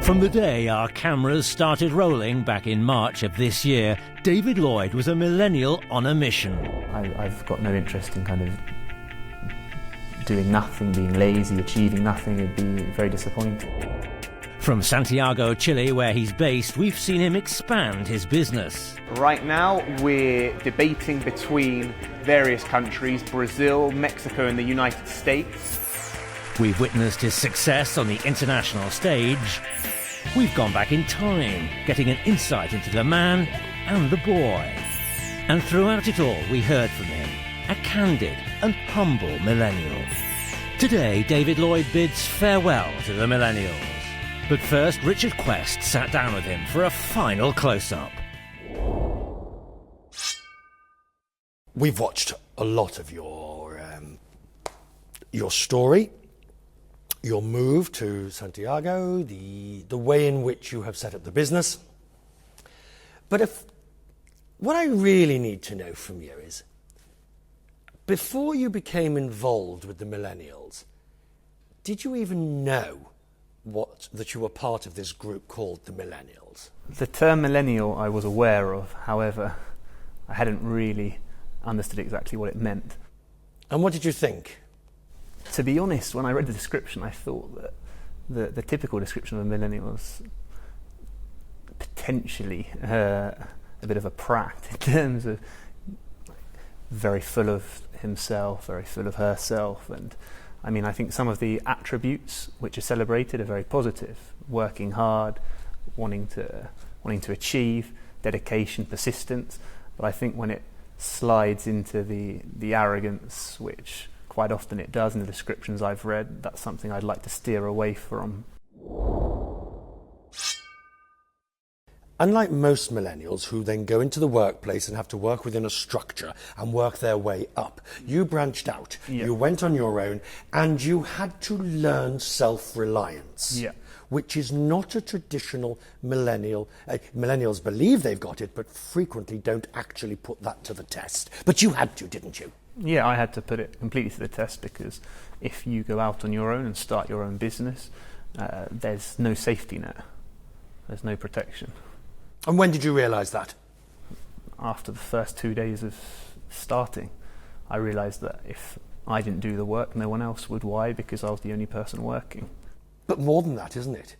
From the day our cameras started rolling back in March of this year, David Lloyd was a millennial on a mission. I've got no interest in kind of doing nothing, being lazy, achieving nothing. It'd be very disappointing. From Santiago, Chile, where he's based, we've seen him expand his business. Right now, we're debating between various countries, Brazil, Mexico and the United States. We've witnessed his success on the international stage. We've gone back in time, getting an insight into the man and the boy. And throughout it all, we heard from him, a candid and humble millennial. Today, David Lloyd bids farewell to the millennials. But first, Richard Quest sat down with him for a final close-up. We've watched a lot of your story, your move to Santiago, the way in which you have set up the business. But what I really need to know from you is, before you became involved with the millennials, did you even know that you were part of this group called the Millennials? The term millennial I was aware of, however, I hadn't really understood exactly what it meant. And what did you think? To be honest, when I read the description, I thought that the typical description of a millennial was potentially a bit of a prat in terms of very full of himself, very full of herself, and I mean, I think some of the attributes which are celebrated are very positive. Working hard, wanting to achieve, dedication, persistence. But I think when it slides into the arrogance, which quite often it does in the descriptions I've read, that's something I'd like to steer away from. Unlike most millennials who then go into the workplace and have to work within a structure and work their way up, you branched out, You went on your own, and you had to learn self-reliance, which is not a traditional millennial. Millennials believe they've got it, but frequently don't actually put that to the test. But you had to, didn't you? Yeah, I had to put it completely to the test, because if you go out on your own and start your own business, there's no safety net, there's no protection. And when did you realise that? After the first 2 days of starting, I realised that if I didn't do the work, no one else would. Why? Because I was the only person working. But more than that, isn't it?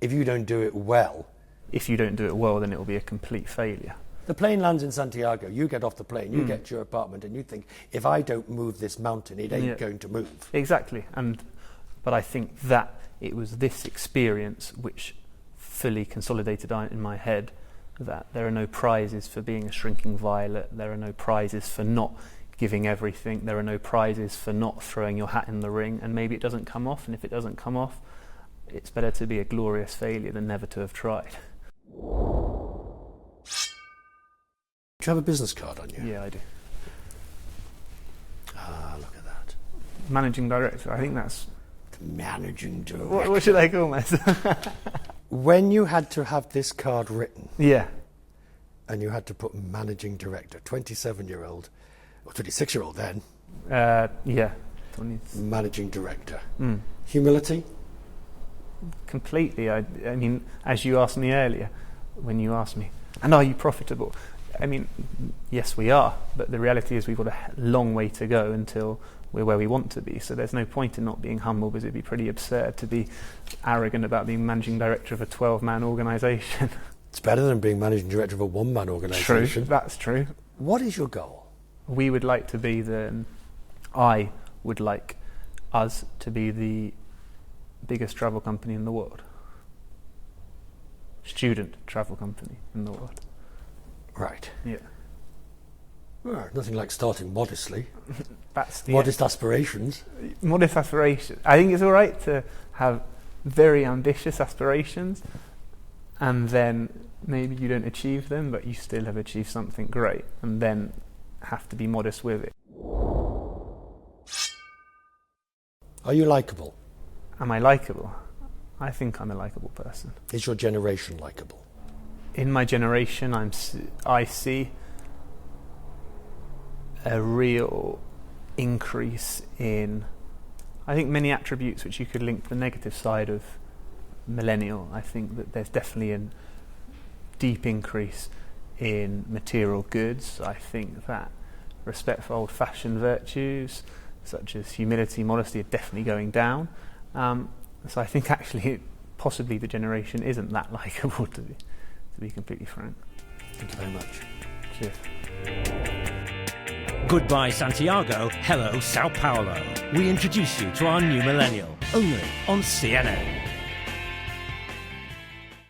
If you don't do it well... If you don't do it well, then it will be a complete failure. The plane lands in Santiago, you get off the plane, you get to your apartment, and you think, if I don't move this mountain, it ain't going to move. Exactly. But I think that it was this experience which fully consolidated in my head that there are no prizes for being a shrinking violet, there are no prizes for not giving everything, there are no prizes for not throwing your hat in the ring, and maybe it doesn't come off, and if it doesn't come off, it's better to be a glorious failure than never to have tried. Do you have a business card on you? Yeah, I do. Ah, look at that. Managing director, I think that's... Managing director. What should I call myself? When you had to have this card written, yeah, and you had to put managing director, 27-year-old, or 26-year-old then, yeah, managing director. Humility? Completely. I mean, as you asked me earlier, when you asked me, and are you profitable? I mean, yes, we are, but the reality is we've got a long way to go until we're where we want to be. So there's no point in not being humble, because it'd be pretty absurd to be arrogant about being managing director of a 12-man organisation. It's better than being managing director of a one-man organisation. True, that's true. What is your goal? We would like to be I would like us to be the biggest travel company in the world. Student travel company in the world. Right. Yeah. Well, nothing like starting modestly. That's the modest aspirations. Modest aspirations. I think it's all right to have very ambitious aspirations, and then maybe you don't achieve them, but you still have achieved something great, and then have to be modest with it. Are you likeable? Am I likeable? I think I'm a likeable person. Is your generation likeable? In my generation, I see a real increase in I think many attributes which you could link to the negative side of millennial. I think that there's definitely a deep increase in material goods. I think that respect for old-fashioned virtues such as humility, modesty are definitely going down. So I think actually possibly the generation isn't that likeable, to be completely frank. Thank you very much. Cheers. Goodbye Santiago, hello Sao Paulo. We introduce you to our new millennial, only on CNN.